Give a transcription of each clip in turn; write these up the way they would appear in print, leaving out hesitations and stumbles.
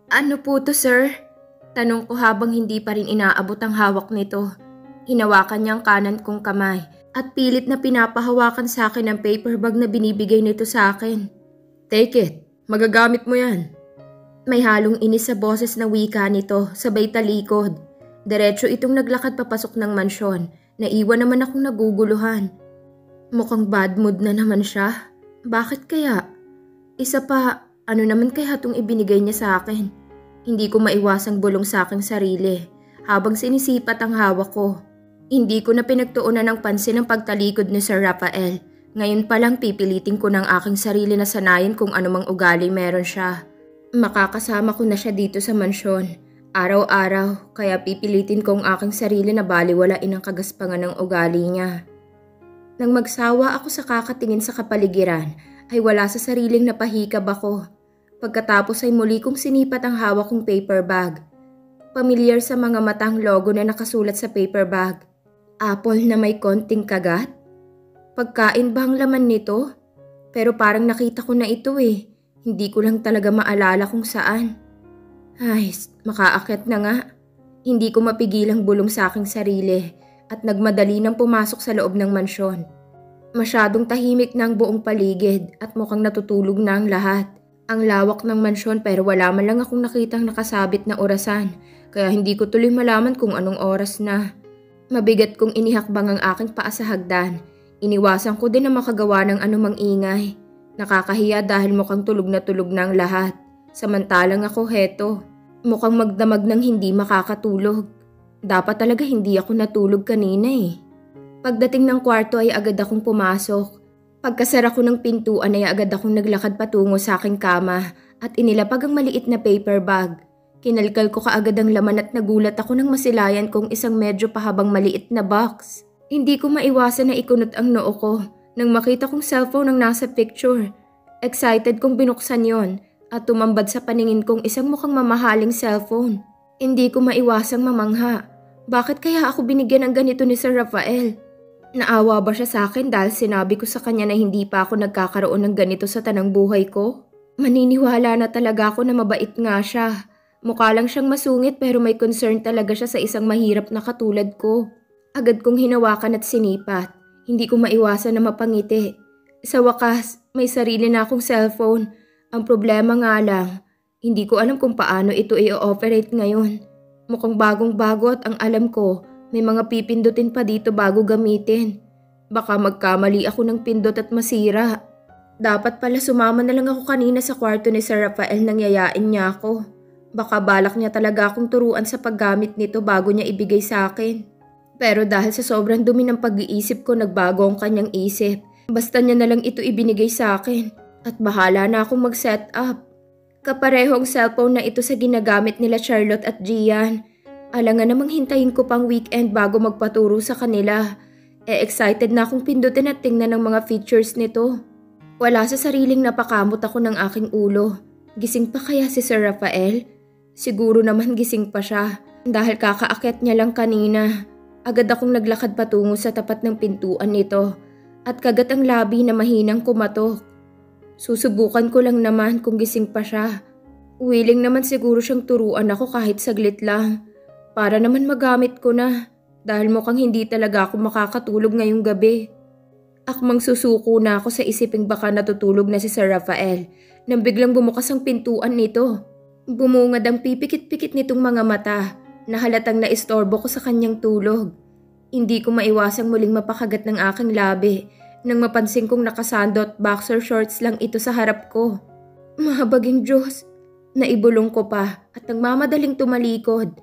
Ano po to, sir? Tanong ko habang hindi pa rin inaabot ang hawak nito. Hinawakan niya ang kanan kong kamay at pilit na pinapahawakan sa akin ang paper bag na binibigay nito sa akin. Take it. Magagamit mo yan. May halong inis sa boses na wika nito, sabay talikod. Diretso itong naglakad papasok ng mansyon. Naiwan naman akong naguguluhan. Mukhang bad mood na naman siya. Bakit kaya? Isa pa, ano naman kaya itong ibinigay niya sa akin? Hindi ko maiwasang bulong sa aking sarili habang sinisipat ang hawak ko. Hindi ko na pinagtuunan ng pansin ang pagtalikod ni Sir Rafael. Ngayon pa lang pipilitin ko ng aking sarili na sanayin kung anumang ugali meron siya. Makakasama ko na siya dito sa mansyon. Araw-araw, kaya pipilitin ko ang aking sarili na baliwalain ang kagaspangan ng ugali niya. Nang magsawa ako sa kakatingin sa kapaligiran, ay wala sa sariling napahikab ako. Pagkatapos ay muli kong sinipat ang hawak kong paper bag. Pamilyar sa mga matang logo na nakasulat sa paper bag. Apple na may konting kagat? Pagkain ba ang laman nito? Pero parang nakita ko na ito eh. Hindi ko lang talaga maalala kung saan. Ay, makaakyat na nga. Hindi ko mapigilang bulong sa aking sarili at nagmadali nang pumasok sa loob ng mansyon. Masyadong tahimik na ang buong paligid at mukhang natutulog na ang lahat. Ang lawak ng mansyon pero wala man lang akong nakitang nakasabit na orasan kaya hindi ko tuloy malaman kung anong oras na. Mabigat kong inihakbang ang aking paa sa hagdan. Iniwasan ko din na makagawa ng anumang ingay. Nakakahiya dahil mukhang tulog na ang lahat. Samantalang ako heto. Mukhang magdamag ng hindi makakatulog. Dapat talaga hindi ako natulog kanina eh. Pagdating ng kwarto ay agad akong pumasok. Pagkasara ko ng pintuan ay agad akong naglakad patungo sa aking kama at inilapag ang maliit na paper bag. Kinalkal ko kaagad ang laman at nagulat ako nang masilayan kong isang medyo pahabang maliit na box. Hindi ko maiwasan na ikunot ang noo ko nang makita kong cellphone ang nasa picture. Excited kong binuksan yon at tumambad sa paningin kong isang mukhang mamahaling cellphone. Hindi ko maiwasang mamangha. Bakit kaya ako binigyan ng ganito ni Sir Rafael? Naawa ba siya sa akin dahil sinabi ko sa kanya na hindi pa ako nagkakaroon ng ganito sa tanang buhay ko? Maniniwala na talaga ako na mabait nga siya. Mukha lang siyang masungit pero may concern talaga siya sa isang mahirap na katulad ko. Agad kong hinawakan at sinipat. Hindi ko maiwasan na mapangiti. Sa wakas, may sarili na akong cellphone. Ang problema nga lang, hindi ko alam kung paano ito i-operate ngayon. Mukhang bagong-bago at ang alam ko, may mga pipindutin pa dito bago gamitin. Baka magkamali ako ng pindot at masira. Dapat pala sumama na lang ako kanina sa kwarto ni Sir Rafael nang yayain niya ako. Baka balak niya talaga akong turuan sa paggamit nito bago niya ibigay sa akin. Pero dahil sa sobrang dumi ng pag-iisip ko, nagbago ang kanyang isip. Basta niya na lang ito ibinigay sa akin. At bahala na akong mag-set up. Kapareho ang cellphone na ito sa ginagamit nila Charlotte at Gian. Alangan namang hintayin ko pang weekend bago magpaturo sa kanila. Excited na akong pindutin at tingnan ng mga features nito. Wala sa sariling napakamot ako ng aking ulo. Gising pa kaya si Sir Rafael? Siguro naman gising pa siya dahil kakaakyat niya lang kanina. Agad akong naglakad patungo sa tapat ng pintuan nito at kagat ang labi na mahinang kumatok. Susubukan ko lang naman kung gising pa siya. Willing naman siguro siyang turuan ako kahit saglit lang. Para naman magamit ko na dahil mukhang hindi talaga ako makakatulog ngayong gabi. Akmang susuko na ako sa isiping baka natutulog na si Sir Rafael nang biglang bumukas ang pintuan nito. Bumungad ang pipikit-pikit nitong mga mata na halatang naistorbo ko sa kanyang tulog. Hindi ko maiwasang muling mapakagat ng aking labi nang mapansin kong nakasando at boxer shorts lang ito sa harap ko. Mahabaging Diyos! Naibulong ko pa at nagmamadaling tumalikod.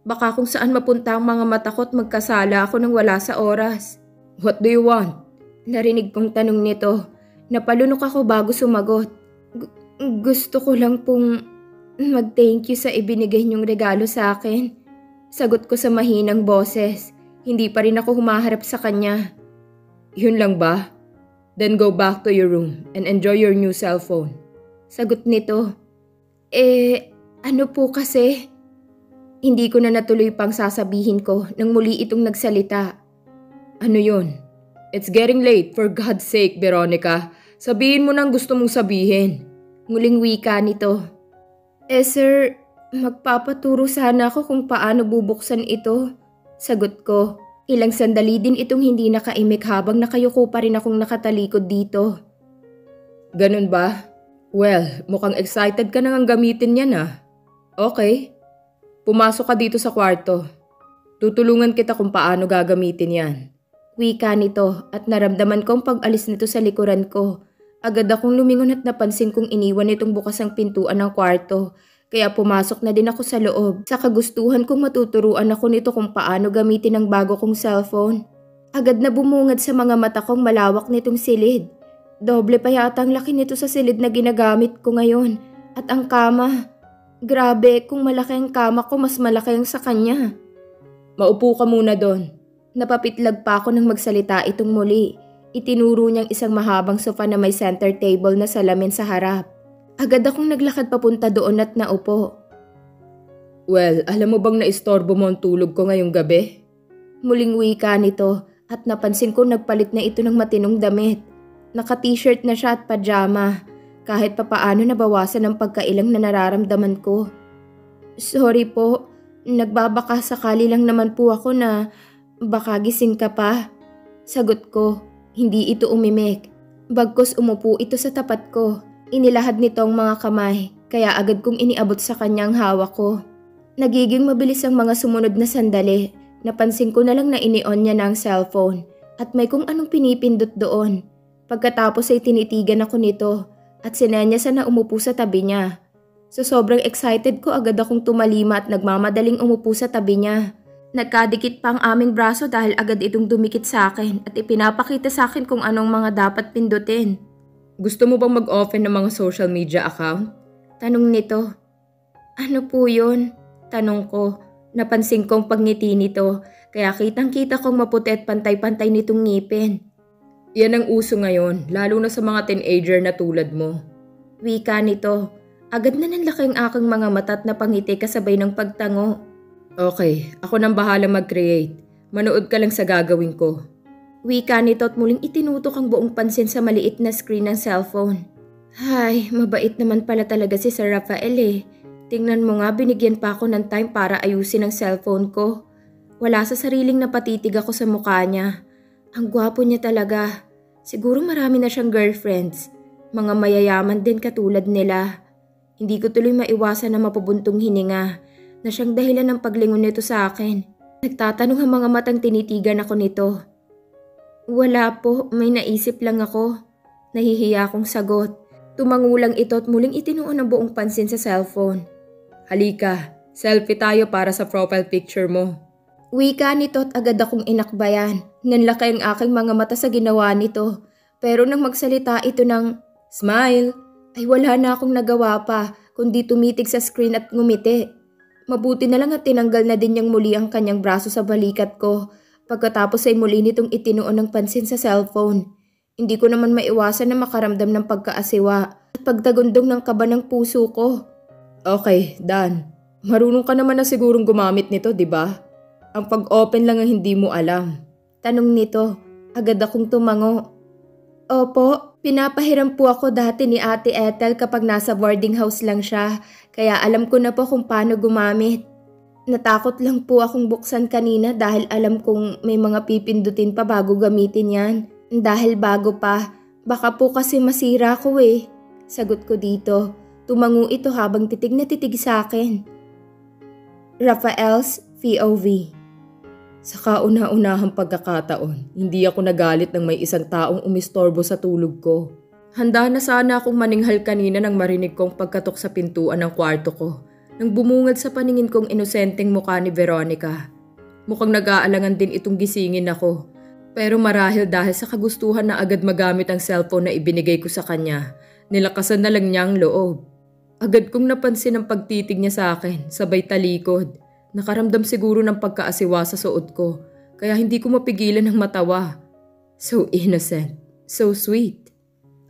Baka kung saan mapunta ang mga mata ko at magkasala ako nang wala sa oras. What do you want? Narinig kong tanong nito. Napalunok ako bago sumagot. Gusto ko lang pong mag-thank you sa ibinigay niyong regalo sa akin. Sagot ko sa mahinang boses. Hindi pa rin ako humaharap sa kanya. Yun lang ba? Then go back to your room and enjoy your new cellphone. Sagot nito. Ano po kasi? Hindi ko na natuloy pang sasabihin ko nang muli itong nagsalita. Ano yun? It's getting late, for God's sake, Veronica. Sabihin mo nang gusto mong sabihin. Muling wika nito. Sir, Magpapaturo sana ako kung paano bubuksan ito. Sagot ko. Ilang sandali din itong hindi nakaimik habang nakayuko pa rin akong nakatalikod dito. Ganun ba? Well, mukhang excited ka nang gamitin yan ah. Okay. Pumasok ka dito sa kwarto. Tutulungan kita kung paano gagamitin yan. Wika nito at naramdaman kong pag-alis nito sa likuran ko. Agad akong lumingon at napansin kong iniwan nitong bukas ang pintuan ng kwarto. Kaya pumasok na din ako sa loob. Sa kagustuhan kong matuturuan ako nito kung paano gamitin ang bago kong cellphone. Agad na bumungad sa mga mata kong malawak nitong silid. Doble pa yata ang laki nito sa silid na ginagamit ko ngayon. At ang kama. Grabe, kung malaki ang kama ko, mas malaki ang sa kanya. Maupo ka muna doon. Napapitlag pa ako nang magsalita itong muli. Itinuro niyang isang mahabang sofa na may center table na salamin sa harap. Agad akong naglakad papunta doon at naupo. Well, alam mo bang naistorbo mo ang tulog ko ngayong gabi? Muling wika nito at napansin ko nagpalit na ito ng matinong damit. Naka-t-shirt na siya at pajama. Kahit papaano nabawasan ang pagkailang na nararamdaman ko. Sorry po, nagbabaka sakali lang naman po ako na baka gising ka pa. Sagot ko, hindi ito umimik. Bagkus umupo ito sa tapat ko. Inilahad nito ang mga kamay, kaya agad kong iniabot sa kanya ang hawak ko. Nagiging mabilis ang mga sumunod na sandali. Napansin ko na lang na ini-on niya na ang cellphone at may kung anong pinipindot doon. Pagkatapos ay tinitigan ako nito at sinenya na umupo sa tabi niya. So sobrang excited ko agad akong tumalima at nagmamadaling umupo sa tabi niya. Nagkadikit pa ang aming braso dahil agad itong dumikit sa akin at ipinapakita sa akin kung anong mga dapat pindutin. Gusto mo bang mag-open ng mga social media account? Tanong nito. Ano po yun? Tanong ko. Napansin kong pagngiti nito kaya kitang-kita kong maputi at pantay-pantay nitong ngipin. Yan ang uso ngayon, lalo na sa mga teenager na tulad mo. Wika nito. Agad na nanlaki ang aking mga mata at napangiti kasabay ng pagtango. Okay, ako nang bahala mag-create. Manood ka lang sa gagawin ko. Wika nito at muling itinutok ang buong pansin sa maliit na screen ng cellphone. Ay, mabait naman pala talaga si Sir Rafael eh. Tingnan mo nga, binigyan pa ako ng time para ayusin ang cellphone ko. Wala sa sariling napatitig ako sa mukha niya. Ang gwapo niya talaga. Siguro marami na siyang girlfriends. Mga mayayaman din katulad nila. Hindi ko tuloy maiwasan na mapubuntong hininga na siyang dahilan ng paglingon nito sa akin. Nagtatanong ang mga matang tinitigan ako nito. Wala po, may naisip lang ako. Nahihiya akong sagot. Tumangulang ito at muling itinuon ang buong pansin sa cellphone. Halika, selfie tayo para sa profile picture mo. Wika nito at agad akong inakbayan. Nanlaki ang aking mga mata sa ginawa nito. Pero nang magsalita ito ng smile, ay wala na akong nagawa pa kundi tumitig sa screen at ngumiti. Mabuti na lang at tinanggal na din niyang muli ang kanyang braso sa balikat ko. Pagkatapos ay muli nitong itinuon ng pansin sa cellphone. Hindi ko naman maiwasan na makaramdam ng pagkaasiwa at pagtagundong ng kaba ng puso ko. Okay, done. Marunong ka naman na sigurong gumamit nito, di ba? Ang pag-open lang ang hindi mo alam. Tanong nito, agad akong tumango. Opo, pinapahiram po ako dati ni Ate Ethel kapag nasa boarding house lang siya, kaya alam ko na po kung paano gumamit. Natakot lang po akong buksan kanina dahil alam kong may mga pipindutin pa bago gamitin yan. Dahil bago pa, baka po kasi masira ko eh. Sagot ko dito. Tumango ito habang titig na titig sa akin. Rafael's POV. Sa kauna-unahang pagkakataon, hindi ako nagalit nang may isang taong umistorbo sa tulog ko. Handa na sana akong maninghal kanina nang marinig kong pagkatok sa pintuan ng kwarto ko. Nang bumungad sa paningin kong inosenteng mukha ni Veronica. Mukhang nag-aalangan din itong gisingin ako. Pero marahil dahil sa kagustuhan na agad magamit ang cellphone na ibinigay ko sa kanya, nilakasan na lang niya ang loob. Agad kong napansin ang pagtitig niya sa akin, sabay talikod. Nakaramdam siguro ng pagkaasiwa sa suot ko, kaya hindi ko mapigilan ng matawa. So innocent, so sweet.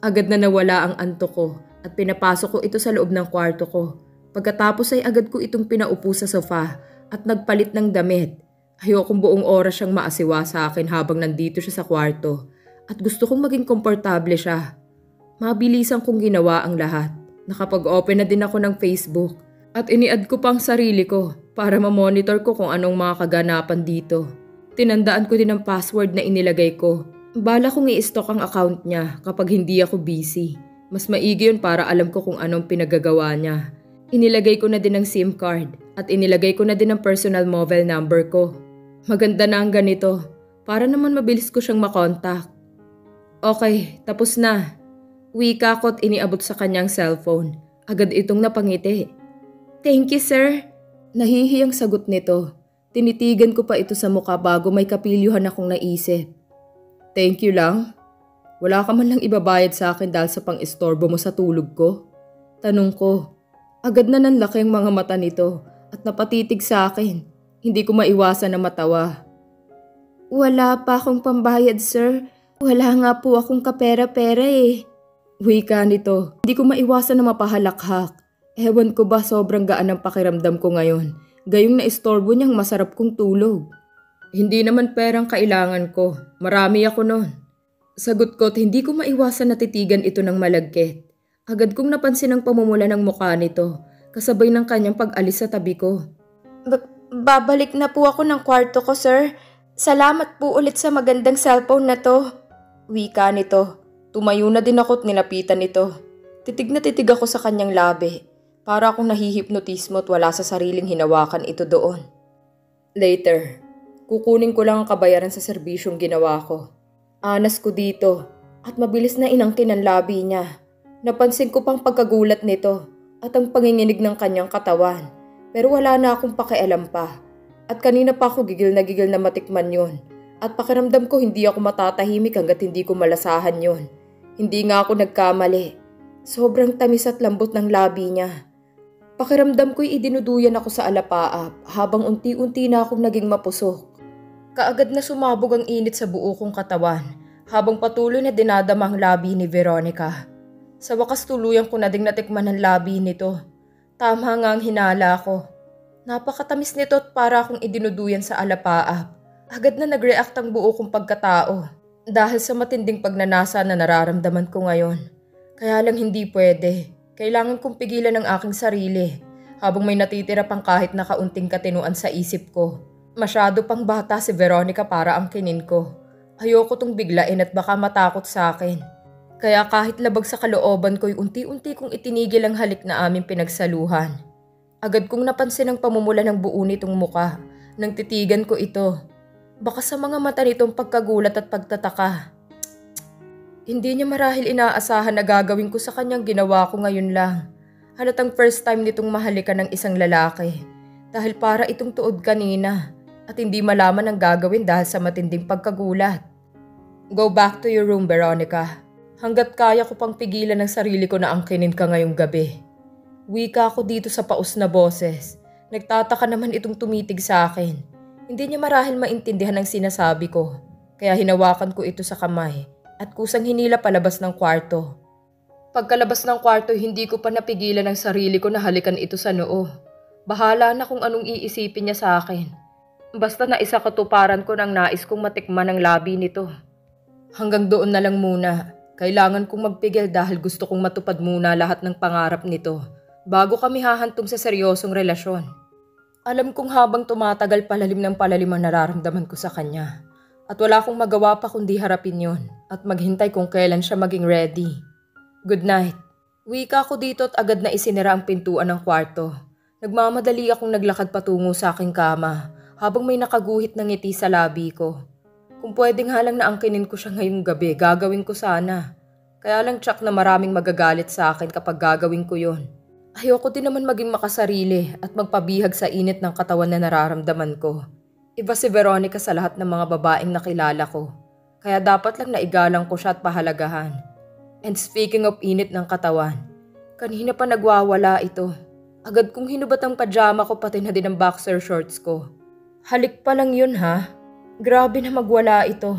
Agad na nawala ang antok ko at pinapasok ko ito sa loob ng kwarto ko. Pagkatapos ay agad ko itong pinaupo sa sofa at nagpalit ng damit. Ayokong buong oras siyang maasiwa sa akin habang nandito siya sa kwarto at gusto kong maging komportable siya. Mabilisan kong ginawa ang lahat. Nakapag-open na din ako ng Facebook. At ini-add ko pang sarili ko para ma-monitor ko kung anong mga kaganapan dito. Tinandaan ko din ang password na inilagay ko. Bala kong i-stalk ang account niya kapag hindi ako busy. Mas maigi yun para alam ko kung anong pinagagawa niya. Inilagay ko na din ang SIM card at inilagay ko na din ang personal mobile number ko. Maganda na ang ganito para naman mabilis ko siyang makontak. Okay, tapos na. Wika ko't iniabot sa kanyang cellphone. Agad itong napangiti. Thank you, sir. Nahihiyang sagot nito. Tinitigan ko pa ito sa mukha bago may kapilyuhan akong naisip. Thank you lang? Wala ka man lang ibabayad sa akin dahil sa pang-istorbo mo sa tulog ko? Tanong ko. Agad na nanlaki ang mga mata nito at napatitig sa akin. Hindi ko maiwasan na matawa. Wala pa akong pambayad, sir. Wala nga po akong kapera-pera eh. Wika nito, hindi ko maiwasan na mapahalakhak. Ewan ko ba sobrang gaan ang pakiramdam ko ngayon. Gayong na-istorbo niyang masarap kong tulog. Hindi naman perang kailangan ko. Marami ako nun. Sagot ko't hindi ko maiwasan na titigan ito ng malagkit. Agad kong napansin ang pamumula ng mukha nito, kasabay ng kanyang pag-alis sa tabi ko. Babalik na po ako ng kwarto ko, sir. Salamat po ulit sa magandang cellphone na to. Wika nito. Tumayo na din ako't nilapitan nito. Titig na titig ako sa kanyang labi. Para akong nahihipnotismo at wala sa sariling hinawakan ito doon. Later, kukunin ko lang ang kabayaran sa serbisyong ginawa ko. Anas ko dito at mabilis na inangkin ang labi niya. Napansin ko pang pagkagulat nito at ang panginginig ng kanyang katawan. Pero wala na akong pakialam pa. At kanina pa ako gigil na matikman yun. At pakiramdam ko hindi ako matatahimik hanggat hindi ko malasahan yun. Hindi nga ako nagkamali. Sobrang tamis at lambot ng labi niya. Pakiramdam ko'y idinuduyan ako sa alapaap habang unti-unti na akong naging mapusok. Kaagad na sumabog ang init sa buo kong katawan habang patuloy na dinadama ang labi ni Veronica. Sa wakas tuluyan ko na ding natikman ang labi nito. Tama nga ang hinala ko. Napakatamis nito at para akong idinuduyan sa alapaap. Agad na nag-react ang buo kong pagkatao dahil sa matinding pagnanasa na nararamdaman ko ngayon. Kaya lang hindi pwede. Kailangan kong pigilan ang aking sarili habang may natitira pang kahit na kaunting katinuan sa isip ko. Masyado pang bata si Veronica para angkinin ko. Ayoko tong biglain at baka matakot sa akin. Kaya kahit labag sa kalooban ko'y unti-unti kong itinigil ang halik na aming pinagsaluhan. Agad kong napansin ang pamumula ng buo nitong muka nang titigan ko ito. Baka sa mga mata nitong pagkagulat at pagtataka. Hindi niya marahil inaasahan na gagawin ko sa kanyang ginawa ko ngayon lang. Halatang first time nitong mahalikan ng isang lalaki. Dahil para itong tuod kanina at hindi malaman ang gagawin dahil sa matinding pagkagulat. Go back to your room, Veronica. Hanggat kaya ko pang pigilan ng sarili ko na angkinin ka ngayong gabi. Wika ako dito sa paus na boses. Nagtataka naman itong tumitig sa akin. Hindi niya marahil maintindihan ang sinasabi ko. Kaya hinawakan ko ito sa kamay at kusang hinila palabas ng kwarto. Pagkalabas ng kwarto, hindi ko pa napigilan ang sarili ko na halikan ito sa noo. Bahala na kung anong iisipin niya sa akin. Basta na isa katuparan ko ng nais kong matikman ang labi nito. Hanggang doon na lang muna. Kailangan kong magpigil dahil gusto kong matupad muna lahat ng pangarap nito bago kami hahantong sa seryosong relasyon. Alam kong habang tumatagal palalim ng palalim ang nararamdaman ko sa kanya. At wala akong magawa pa kundi harapin yon at maghintay kung kailan siya maging ready. Good night. Wika ko dito at agad na isinira ang pintuan ng kwarto. Nagmamadali akong naglakad patungo sa aking kama habang may nakaguhit ng ngiti sa labi ko. Kung pwedeng halang na angkinin ko siya ngayong gabi, gagawin ko sana. Kaya lang tsak na maraming magagalit sa akin kapag gagawin ko yon. Ayoko din naman maging makasarili at magpabihag sa init ng katawan na nararamdaman ko. Iba si Veronica sa lahat ng mga babaeng nakilala ko. Kaya dapat lang naigalang ko siya at pahalagahan. And speaking of init ng katawan, kanina pa nagwawala ito. Agad kong hinubat ang pajama ko pati na din ang boxer shorts ko. Halik pa lang yun ha. Grabe na magwala ito.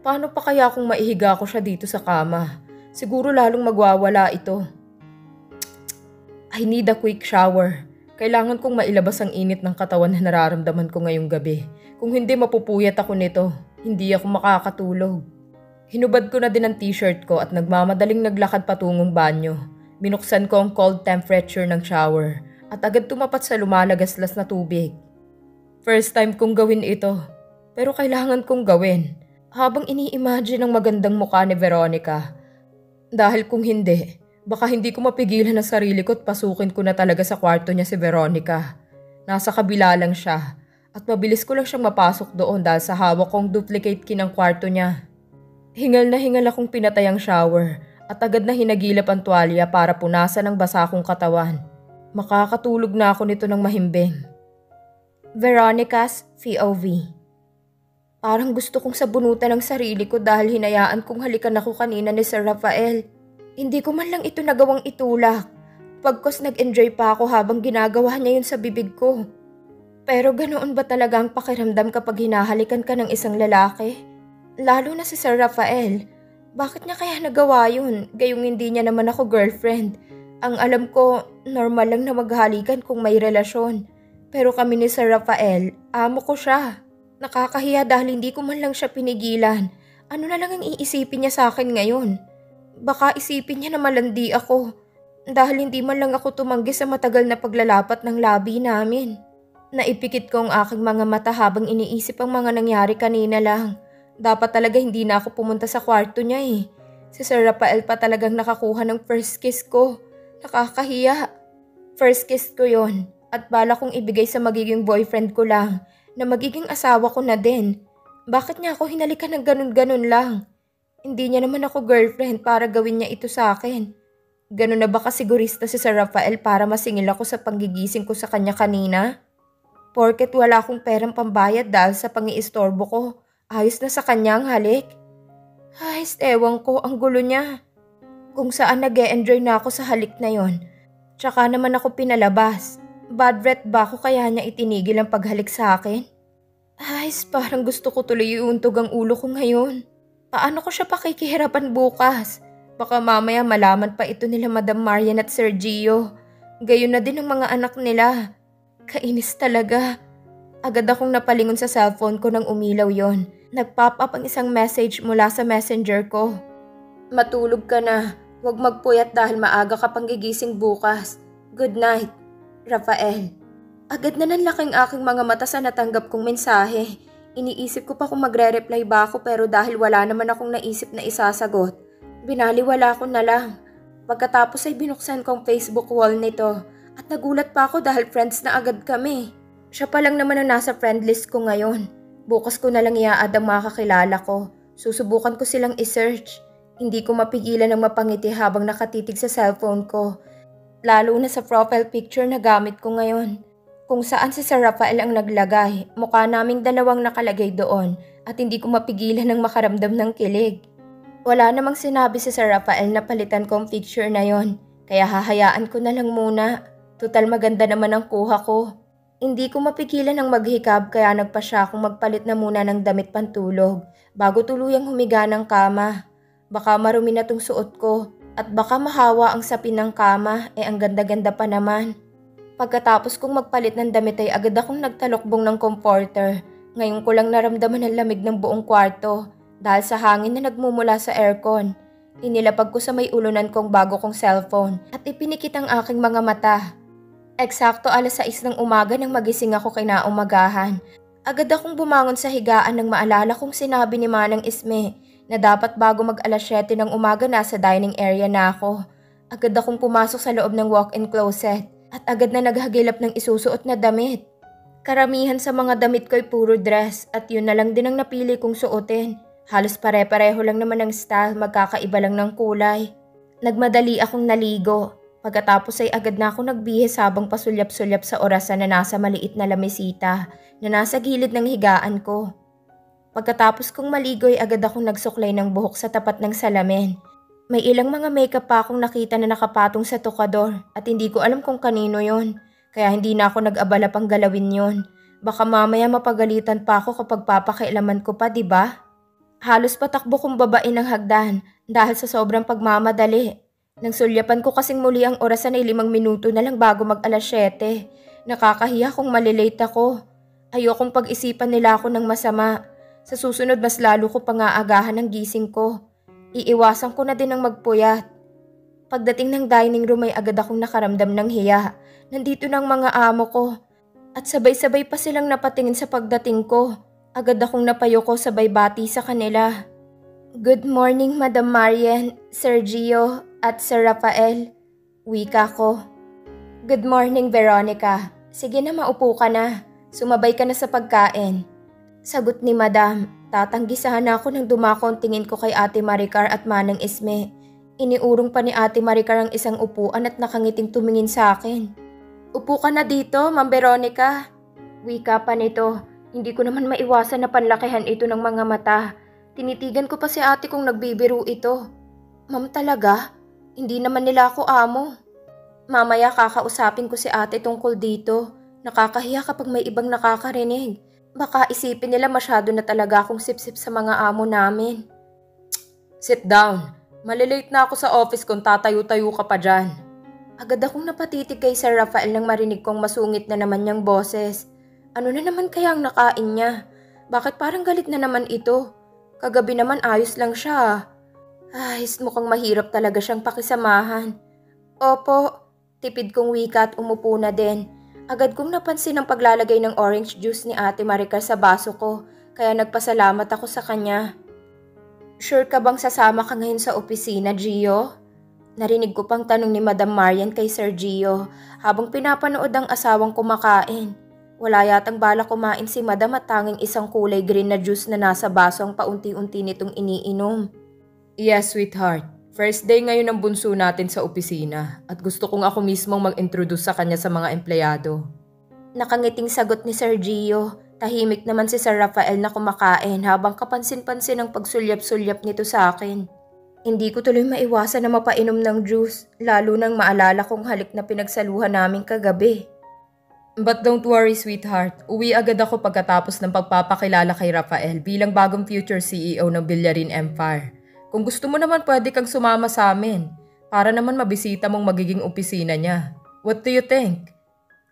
Paano pa kaya kung maihiga ko siya dito sa kama? Siguro lalong magwawala ito. I need a quick shower. Kailangan kong mailabas ang init ng katawan na nararamdaman ko ngayong gabi. Kung hindi mapupuyat ako nito, hindi ako makakatulog. Hinubad ko na din ang t-shirt ko at nagmamadaling naglakad patungong banyo. Binuksan ko ang cold temperature ng shower at agad tumapat sa lumalagaslas na tubig. First time kong gawin ito, pero kailangan kong gawin habang ini-imagine ang magandang mukha ni Veronica. Dahil kung hindi, baka hindi ko mapigilan ang sarili ko at pasukin ko na talaga sa kwarto niya si Veronica. Nasa kabila lang siya at mabilis ko lang siyang mapasok doon dahil sa hawak kong duplicate key ng kwarto niya. Hingal na hingal akong pinatay ang shower at agad na hinagilap ang tuwalya para punasan ang basa kong katawan. Makakatulog na ako nito ng mahimbing. Veronica's POV. Parang gusto kong sabunutan ang sarili ko dahil hinayaan kong halikan ako kanina ni Sir Rafael. Hindi ko man lang ito nagawang itulak. Pagkos nag-enjoy pa ako habang ginagawa niya yun sa bibig ko. Pero ganoon ba talaga ang pakiramdam kapag hinahalikan ka ng isang lalaki? Lalo na si Sir Rafael. Bakit niya kaya nagawa yun? Gayong hindi niya naman ako girlfriend. Ang alam ko, normal lang na maghalikan kung may relasyon. Pero kami ni Sir Rafael, amo ko siya. Nakakahiya dahil hindi ko man lang siya pinigilan. Ano na lang ang iisipin niya sa akin ngayon? Baka isipin niya na malandi ako. Dahil hindi man lang ako tumanggi sa matagal na paglalapat ng labi namin. Naipikit ko ang aking mga mata habang iniisip ang mga nangyari kanina lang. Dapat talaga hindi na ako pumunta sa kwarto niya eh. Si Sir Rafael pa talagang nakakuha ng first kiss ko. Nakakahiya. First kiss ko yon at bala kong ibigay sa magiging boyfriend ko lang na magiging asawa ko na din. Bakit niya ako hinalikan ng ganun-ganun lang? Hindi niya naman ako girlfriend para gawin niya ito sa akin. Ganun na ba kasigurista si Sir Rafael para masingil ako sa panggigising ko sa kanya kanina? Porket wala akong perang pambayad dahil sa pangiistorbo ko. Ayos na sa kanyang halik. Ay, ewan ko, ang gulo niya. Kung saan nag-e-enjoy na ako sa halik na yon. Tsaka naman ako pinalabas. Bad breath ba ako kaya niya itinigil ang paghalik sa akin? Ay, parang gusto ko tuloy iuntog ang ulo ko ngayon. Paano ko siya pakikihirapan bukas? Baka mamaya malaman pa ito nila Madam Marian at Sir Gio. Gayon na din ang mga anak nila. Kainis talaga. Agad akong napalingon sa cellphone ko nang umilaw yon. Nag-pop up ang isang message mula sa messenger ko. Matulog ka na. Huwag magpuyat dahil maaga ka pang gigising bukas. Good night, Rafael. Agad na nanlaking aking mga mata sa natanggap kong mensahe. Iniisip ko pa kung magre-reply ba ako pero dahil wala naman akong naisip na isasagot, binaliwala ko na lang. Pagkatapos ay binuksan ko ang Facebook wall nito at nagulat pa ako dahil friends na agad kami. Siya pa lang naman ang nasa friend list ko ngayon. Bukas ko na lang i-add ang mga kakilala ko. Susubukan ko silang i-search. Hindi ko mapigilan ng mapangiti habang nakatitig sa cellphone ko. Lalo na sa profile picture na gamit ko ngayon. Kung saan si Sir Rafael ang naglagay, mukha naming dalawang nakalagay doon at hindi ko mapigilan ng makaramdam ng kilig. Wala namang sinabi si Sir Rafael na palitan ko ang picture na yon, kaya hahayaan ko na lang muna. Total maganda naman ang kuha ko. Hindi ko mapigilan ng maghikab kaya nagpa siya akong magpalit na muna ng damit pantulog bago tuluyang humiga ng kama. Baka marumi na tong suot ko at baka mahawa ang sapin ng kama ang ganda-ganda pa naman. Pagkatapos kong magpalit ng damit ay agad akong nagtalokbong ng comforter. Ngayon ko lang naramdaman ang lamig ng buong kwarto dahil sa hangin na nagmumula sa aircon. Inilapag ko sa may ulunan kong bago kong cellphone at ipinikit ang aking mga mata. Eksakto 6:00 ng umaga nang magising ako kinaumagahan. Agad akong bumangon sa higaan nang maalala kong sinabi ni Manang Isme na dapat bago mag 7:00 ng umaga nasa dining area na ako. Agad akong pumasok sa loob ng walk-in closet at agad na naghagilap ng isusuot na damit. Karamihan sa mga damit ko ay puro dress at yun na lang din ang napili kong suotin. Halos pare-pareho lang naman ang style, magkakaiba lang ng kulay. Nagmadali akong naligo. Pagkatapos ay agad na ako nagbihis habang pasulyap-sulyap sa orasan na nasa maliit na lamesita na nasa gilid ng higaan ko. Pagkatapos kong maligo ay agad akong nagsuklay ng buhok sa tapat ng salamin. May ilang mga makeup pa akong nakita na nakapatong sa tokador at hindi ko alam kung kanino yon. Kaya hindi na ako nag-abala pang galawin yon. Baka mamaya mapagalitan pa ako kapag papakailaman ko pa, diba? Halos patakbo kong babain ng hagdan dahil sa sobrang pagmamadali. Nang sulyapan ko kasing muli ang orasan ay 5 minuto na lang bago mag 7:00. Nakakahiya kung malilate ako. Ayokong pag-isipan nila ako ng masama. Sa susunod mas lalo ko pangaagahan ang gising ko. Iiwasan ko na din ang magpuyat. Pagdating ng dining room ay agad akong nakaramdam ng hiya. Nandito ng mga amo ko. At sabay-sabay pa silang napatingin sa pagdating ko. Agad akong napayoko sabay bati sa kanila. Good morning, Madam Marian, Sir Gio, at Sir Rafael. Wika ko. Good morning, Veronica. Sige na, maupo ka na. Sumabay ka na sa pagkain. Sagot ni Madam. Tatanggisahan ako nang dumako ang tingin ko kay Ate Maricar at Manang Isme. Iniurong pa ni Ate Maricar ang isang upuan at nakangiting tumingin sa akin. Upo ka na dito, Ma'am Veronica. Wika pa nito. Hindi ko naman maiwasan na panlakihan ito ng mga mata. Tinitigan ko pa si ate kung nagbibiro ito. Ma'am talaga? Hindi naman nila ako amo. Mamaya kakausapin ko si ate tungkol dito. Nakakahiya kapag may ibang nakakarinig. Baka isipin nila masyado na talaga akong sip-sip sa mga amo namin. Sit down. Malilate na ako sa office kung tatayo-tayo ka pa dyan. Agad akong napatitig kay Sir Rafael nang marinig kong masungit na naman niyang boses. Ano na naman kaya ang nakain niya? Bakit parang galit na naman ito? Kagabi naman ayos lang siya. Ay, mukhang mahirap talaga siyang pakisamahan. Opo, tipid kong wika at umupo na din. Agad kong napansin ang paglalagay ng orange juice ni Ate Maricar sa baso ko, kaya nagpasalamat ako sa kanya. Sure ka bang sasama ka ngayon sa opisina, Gio? Narinig ko pang tanong ni Madam Marian kay Sir Gio habang pinapanood ang asawang kumakain. Wala yatang bala kumain si Madam at tanging isang kulay green na juice na nasa baso ang paunti-unti nitong iniinom. Yes, sweetheart. First day ngayon ng bunso natin sa opisina at gusto kong ako mismong mag-introduce sa kanya sa mga empleyado. Nakangiting sagot ni Sir Gio. Tahimik naman si Sir Rafael na kumakain habang kapansin-pansin ang pagsulyap-sulyap nito sa akin. Hindi ko tuloy maiwasan na mapainom ng juice, lalo nang maalala kong halik na pinagsaluhan namin kagabi. But don't worry, sweetheart. Uwi agad ako pagkatapos ng pagpapakilala kay Rafael bilang bagong future CEO ng Villarin Empire. Kung gusto mo naman pwede kang sumama sa amin para naman mabisita mong magiging opisina niya. What do you think?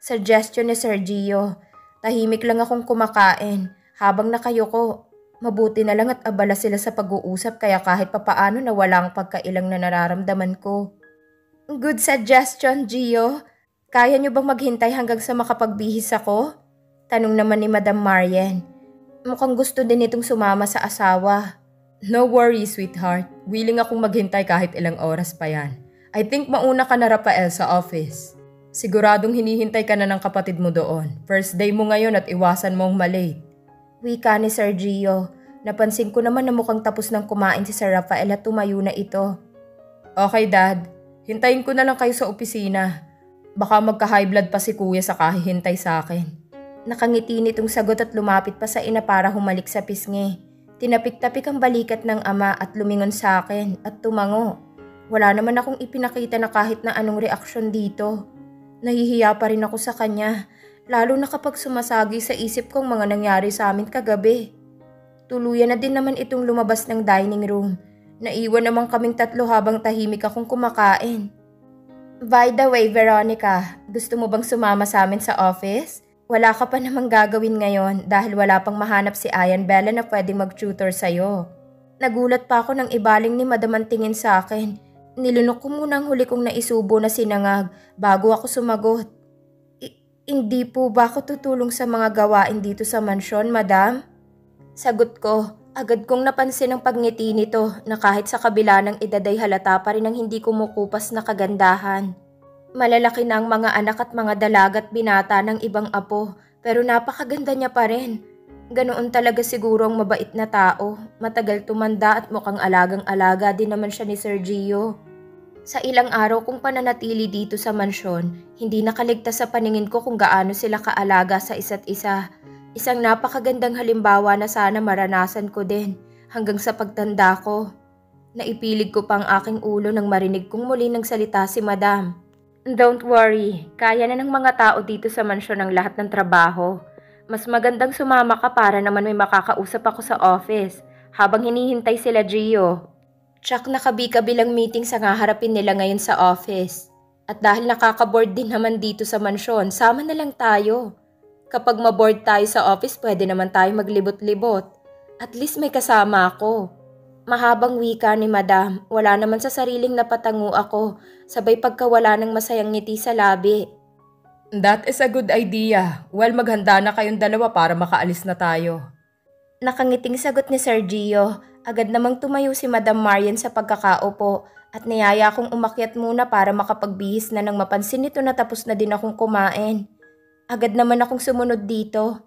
Suggestion ni Sir Gio. Tahimik lang akong kumakain habang nakayuko. Mabuti na lang at abala sila sa pag-uusap kaya kahit papaano nawala ang pagkailang na nararamdaman ko. Good suggestion, Gio. Kaya niyo bang maghintay hanggang sa makapagbihis ako? Tanong naman ni Madam Marian. Mukhang gusto din itong sumama sa asawa. No worries, sweetheart. Willing akong maghintay kahit ilang oras pa yan. I think mauna ka na, Rafael, sa office. Siguradong hinihintay ka na ng kapatid mo doon. First day mo ngayon at iwasan mong malate. Wika ni Sir Gio. Napansin ko naman na mukhang tapos ng kumain si Sir Rafael at tumayo na ito. Okay, Dad. Hintayin ko na lang kayo sa opisina. Baka magka-high blood pa si Kuya sa kahihintay sa akin. Nakangiti nitong sagot at lumapit pa sa ina para humalik sa pisngi. Tinapik-tapik ang balikat ng ama at lumingon sa akin at tumango. Wala naman akong ipinakita na kahit na anong reaksyon dito. Nahihiya pa rin ako sa kanya, lalo na kapag sumasagi sa isip kong mga nangyari sa amin kagabi. Tuluyan na din naman itong lumabas ng dining room. Naiwan naman kaming tatlo habang tahimik akong kumakain. By the way, Veronica, gusto mo bang sumama sa amin sa office? Wala ka pa namang gagawin ngayon dahil wala pang mahanap si Ayan Bella na pwedeng mag-tutor sa'yo. Nagulat pa ako nang ibaling ni Madam ang tingin sa akin. Nilunok ko muna ang huli kong naisubo na sinangag bago ako sumagot. Hindi po ba ako tutulong sa mga gawain dito sa mansyon, Madam? Sagot ko, agad kong napansin ang pagngiti nito na kahit sa kabila ng edad ay halata pa rin ang hindi kumukupas na kagandahan. Malalaki na ang mga anak at mga dalagat binata ng ibang apo pero napakaganda niya pa rin. Ganoon talaga siguro ang mabait na tao, matagal tumanda at mukhang alagang-alaga din naman siya ni Sir Gio. Sa ilang araw kong pananatili dito sa mansyon, hindi nakaligtas sa paningin ko kung gaano sila kaalaga sa isa't isa. Isang napakagandang halimbawa na sana maranasan ko din hanggang sa pagtanda ko. Naipilig ko pa ang aking ulo nang marinig kong muli nagsalita si Madam. Don't worry, kaya na ng mga tao dito sa mansyon ang lahat ng trabaho. Mas magandang sumama ka para naman may makakausap ako sa office habang hinihintay sila Gio. Tsak nakabi-kabilang meetings ang haharapin nila ngayon sa office. At dahil nakaka-board din naman dito sa mansyon, sama na lang tayo. Kapag ma-board tayo sa office, pwede naman tayo maglibot-libot. At least may kasama ako. Mahabang wika ni Madam, wala naman sa sariling napatango ako, sabay pagkawala ng masayang ngiti sa labi. That is a good idea. Well, maghanda na kayong dalawa para makaalis na tayo. Nakangiting sagot ni Sir Gio. Agad namang tumayo si Madam Marian sa pagkakaupo at niyaya akong umakyat muna para makapagbihis na nang mapansin nito na tapos na din akong kumain. Agad naman akong sumunod dito.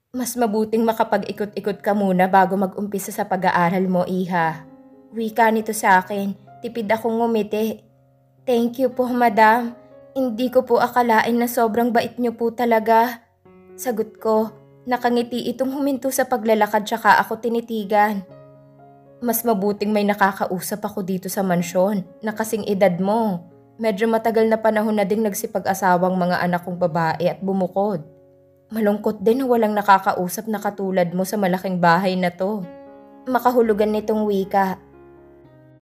Mas mabuting makapag-ikot-ikot ka muna bago mag-umpisa sa pag-aaral mo, Iha. Wika nito sa akin, tipid akong ngumiti. Thank you po, Madam. Hindi ko po akalain na sobrang bait niyo po talaga. Sagot ko, nakangiti itong huminto sa paglalakad tsaka ako tinitigan. Mas mabuting may nakakausap ako dito sa mansyon na kasing edad mo. Medyo matagal na panahon na ding nagsipag-asawang mga anak kong babae at bumukod. Malungkot din na walang nakakausap na katulad mo sa malaking bahay na to. Makahulugan nitong wika,